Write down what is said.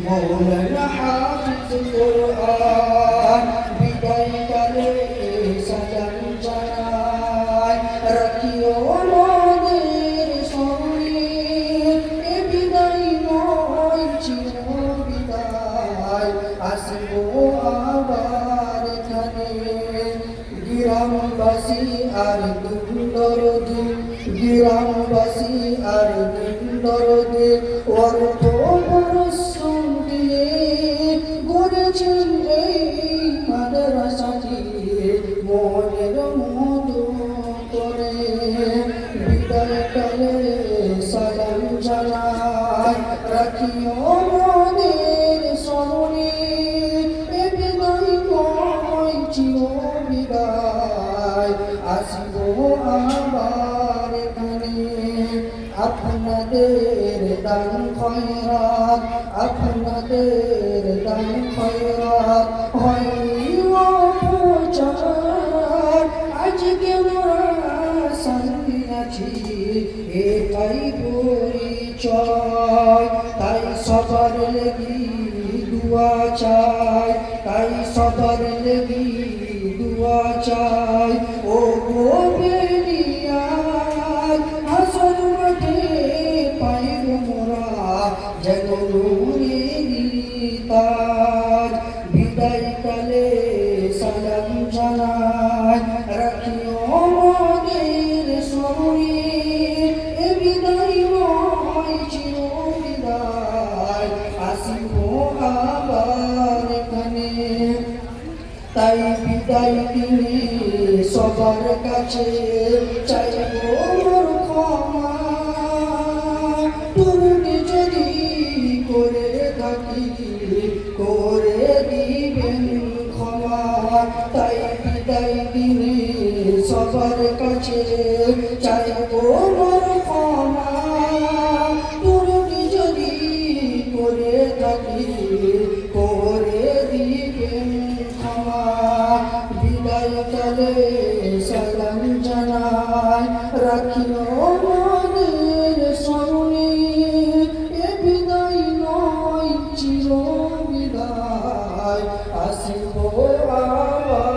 মৌলানা হাফিজ কোরআন বিদায়কালে সালাম জানাই রাখিও আমাদের স্মরণে এ বিদায় নয় চির বিদায় আসবো আবার এখানে গ্রামবাসী আর দিন দরদি গ্রামবাসী আর দিন দরদি অর্থ পরিশ্রম দিয়ে গড়েছেন এই মাদ্রাসাটি মনের মতো করে বিদায়কালে সালাম জানাই রাখিও আমাদের স্মরণে এ বিদায় নয় চির বিদায় আসবো আবার এখানে আপনাদের দান খয়রাত আপনাদের দান খয়রাত হয়নি অপচার আজকে মোরা শান্তি আছি এটাই পরিচয় তাই সবার লেগি দুয়া চাই তাই সবার লেগি দুয়া চাই ও গোবেরিয়া হাসর মাঠে পাইব মোরা যেন নূরেরই তাজ বিদায়কালে সালাম জানাই রাখিও আমাদের স্মরণে এ বিদায় নয় চির বিদায় আসিব আবার এখানে তাই বিদায় দিনে সবার কাছে চাইব মোর ক্ষমা তুমি যদি করে থাকি করে দিবেন ক্ষমা তাই বিদায় দিনে সবার কাছে চাইব মোর ক্ষমা তুমি যদি করে থাকি করে দিবেন ক্ষমা বিদায়কালে সালাম জানাই রাখিও আমাদের স্মরণে এ বিদায় নয় চির বিদায় আসিব আবার